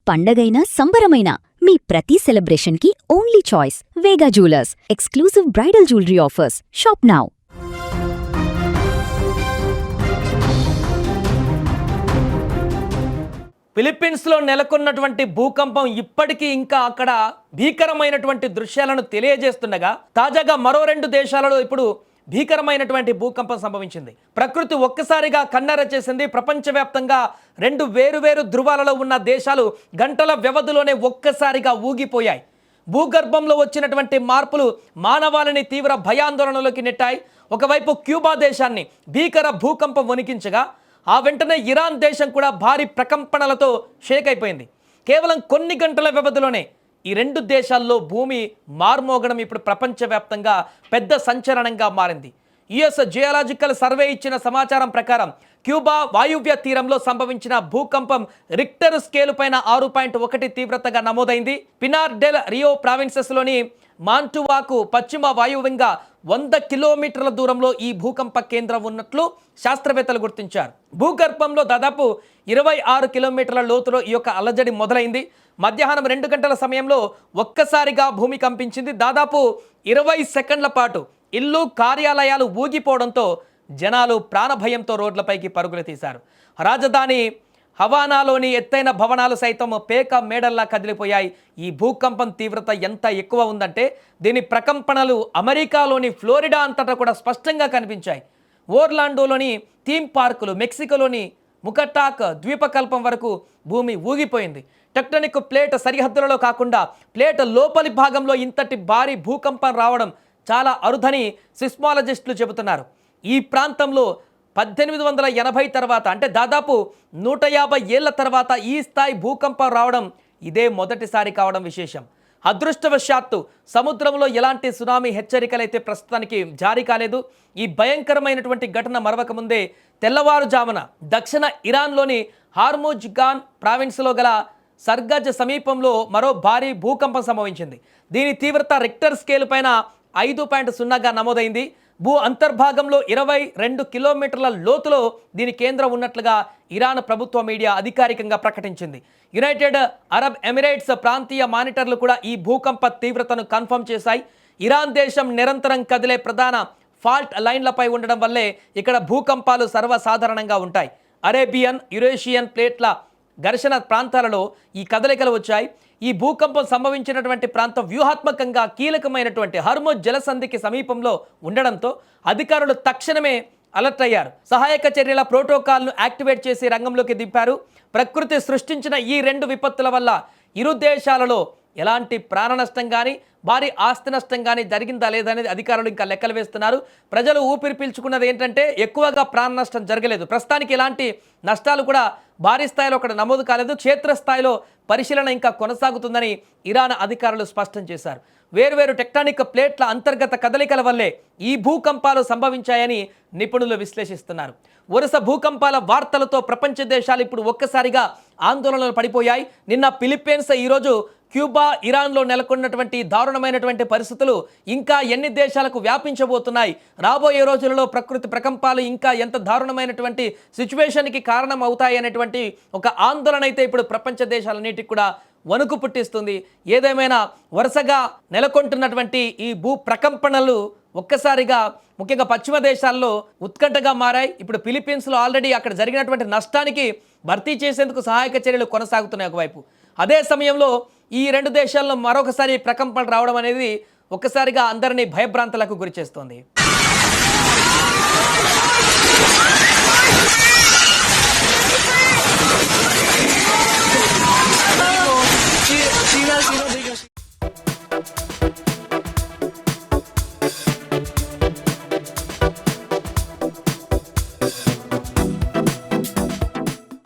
పండగైనా సంబరమైనా మీ ప్రతి సెలబ్రేషన్కి only choice Vega jewellers. Exclusive bridal jewellery offers. Shop now. ఫిలిప్పీన్స్లో నెలకొన్నటువంటి భూకంపం ఇప్పటికీ ఇంకా అక్కడ భీకరమైనటువంటి దృశ్యాలను తెలియజేస్తుండగా తాజాగా మరో 2 దేశాలలో ఇప్పుడు భీకరమైనటువంటి భూకంపం సంభవించింది. ప్రకృతి ఒక్కసారిగా కన్నెర చేసింది. ప్రపంచవ్యాప్తంగా 2 వేరువేరు ధృవాలలో ఉన్న దేశాలు గంటల వ్యవధిలోనే ఒక్కసారిగా ఊగిపోయాయి. భూగర్భంలో వచ్చినటువంటి మార్పులు మానవాళిని తీవ్ర భయాందోళనలోకి నెట్టాయి. ఒకవైపు క్యూబా దేశాన్ని భీకర భూకంపం వణికించగా ఆ వెంటనే ఇరాన్ దేశం కూడా భారీ ప్రకంపనలతో షేక్ అయిపోయింది. కేవలం కొన్ని గంటల వ్యవధిలోనే ఈ 2 దేశాల్లో భూమి మార్మోగడం ఇప్పుడు ప్రపంచవ్యాప్తంగా పెద్ద సంచలనంగా మారింది. యుఎస్ జియోలాజికల్ సర్వే ఇచ్చిన సమాచారం ప్రకారం క్యూబా వాయువ్య తీరంలో సంభవించిన భూకంపం రిక్టర్ స్కేలు పైన 6.1 తీవ్రతగా నమోదైంది. పినార్ డెల్ రియో ప్రావిన్సెస్లోని మాంటువాకు పశ్చిమ వాయువ్యంగా 100 కిలోమీటర్ల దూరంలో ఈ భూకంప కేంద్రం ఉన్నట్లు శాస్త్రవేత్తలు గుర్తించారు. భూగర్భంలో దాదాపు 26 కిలోమీటర్ల లోతులో ఈ యొక్క అలజడి మొదలైంది. మధ్యాహ్నం 2 గంటల సమయంలో ఒక్కసారిగా భూమి కంపించింది. దాదాపు 20 సెకండ్ల పాటు ఇల్లు కార్యాలయాలు ఊగిపోవడంతో జనాలు ప్రాణభయంతో రోడ్లపైకి పరుగులు తీశారు. రాజధాని హవానాలోని ఎత్తైన భవనాలు సైతం పేక మేడల్లా కదిలిపోయాయి. ఈ భూకంపం తీవ్రత ఎంత ఎక్కువ ఉందంటే దీని ప్రకంపనలు అమెరికాలోని ఫ్లోరిడా అంతటా కూడా స్పష్టంగా కనిపించాయి. ఓర్లాండోలోని థీమ్ పార్కులు, మెక్సికోలోని ముకటాక్ ద్వీపకల్పం వరకు భూమి ఊగిపోయింది. టెక్టోనిక్ ప్లేట్ సరిహద్దులలో కాకుండా ప్లేట్ లోపలి భాగంలో ఇంతటి భారీ భూకంపం రావడం చాలా అరుదని సిస్మాలజిస్టులు చెబుతున్నారు. ఈ ప్రాంతంలో 1880 తర్వాత అంటే దాదాపు 150 ఏళ్ల తర్వాత ఈ స్థాయి భూకంపం రావడం ఇదే మొదటిసారి కావడం విశేషం. అదృష్టవశాత్తు సముద్రంలో ఎలాంటి సునామీ హెచ్చరికలైతే ప్రస్తుతానికి జారీ కాలేదు. ఈ భయంకరమైనటువంటి ఘటన మరవక ముందే తెల్లవారుజామున దక్షిణ ఇరాన్లోని హార్ముజ్గాన్ ప్రావిన్స్లో గల సర్గజ్ సమీపంలో మరో భారీ భూకంపం సంభవించింది. దీని తీవ్రత రిక్టర్ స్కేల్ పైన 5.0గా నమోదైంది. భూ అంతర్భాగంలో 22 కిలోమీటర్ల లోతులో దీని కేంద్రం ఉన్నట్లుగా ఇరాన్ ప్రభుత్వ మీడియా అధికారికంగా ప్రకటించింది. యునైటెడ్ అరబ్ ఎమిరేట్స్ ప్రాంతీయ మానిటర్లు కూడా ఈ భూకంప తీవ్రతను కన్ఫర్మ్ చేశాయి. ఇరాన్ దేశం నిరంతరం కదిలే ప్రధాన ఫాల్ట్ లైన్లపై ఉండడం వల్లే ఇక్కడ భూకంపాలు సర్వసాధారణంగా ఉంటాయి. అరేబియన్, యురేషియన్ ప్లేట్ల ఘర్షణ ప్రాంతాలలో ఈ కదలికలు వచ్చాయి. ఈ భూకంపం సంభవించినటువంటి ప్రాంతం వ్యూహాత్మకంగా కీలకమైనటువంటి హర్ముజ్ జలసంధికి సమీపంలో ఉండడంతో అధికారులు తక్షణమే అలర్ట్ అయ్యారు. సహాయక చర్యల ప్రోటోకాల్ను యాక్టివేట్ చేసి రంగంలోకి దింపారు. ప్రకృతి సృష్టించిన ఈ 2 విపత్తుల వల్ల ఇరు దేశాలలో ఎలాంటి ప్రాణ నష్టం కానీ భారీ ఆస్తి నష్టం కానీ జరిగిందా లేదనేది అధికారులు ఇంకా లెక్కలు వేస్తున్నారు. ప్రజలు ఊపిరి పీల్చుకున్నది ఏంటంటే ఎక్కువగా ప్రాణ నష్టం జరగలేదు. ప్రస్తుతానికి ఎలాంటి నష్టాలు కూడా భారీ స్థాయిలో అక్కడ నమోదు కాలేదు. క్షేత్రస్థాయిలో పరిశీలన ఇంకా కొనసాగుతుందని ఇరాన్ అధికారులు స్పష్టం చేశారు. వేర్వేరు టెక్టానిక్ ప్లేట్ల అంతర్గత కదలికల వల్లే ఈ భూకంపాలు సంభవించాయని నిపుణులు విశ్లేషిస్తున్నారు. వరుస భూకంపాల వార్తలతో ప్రపంచ దేశాలు ఇప్పుడు ఒక్కసారిగా ఆందోళనలు పడిపోయాయి. నిన్న ఫిలిప్పీన్స్, ఈరోజు క్యూబా, ఇరాన్లో నెలకొన్నటువంటి దారుణమైనటువంటి పరిస్థితులు ఇంకా ఎన్ని దేశాలకు వ్యాపించబోతున్నాయి, రాబోయే రోజులలో ప్రకృతి ప్రకంపాలు ఇంకా ఎంత దారుణమైనటువంటి సిచ్యువేషన్కి కారణం అవుతాయి అనేటువంటి ఒక ఆందోళన అయితే ఇప్పుడు ప్రపంచ దేశాలన్నిటికీ కూడా వణుకు పుట్టిస్తుంది. ఏదేమైనా వరుసగా నెలకొంటున్నటువంటి ఈ భూ ప్రకంపనలు ఒక్కసారిగా ముఖ్యంగా పశ్చిమ దేశాల్లో ఉత్కంఠగా మారాయి. ఇప్పుడు ఫిలిప్పీన్స్లో ఆల్రెడీ అక్కడ జరిగినటువంటి నష్టానికి భర్తీ చేసేందుకు సహాయక చర్యలు కొనసాగుతున్నాయి ఒకవైపు. అదే సమయంలో ఈ 2 దేశాల్లో మరొకసారి ప్రకంపన రావడం అనేది ఒక్కసారిగా అందరినీ భయభ్రాంతులకు గురి చేస్తోంది.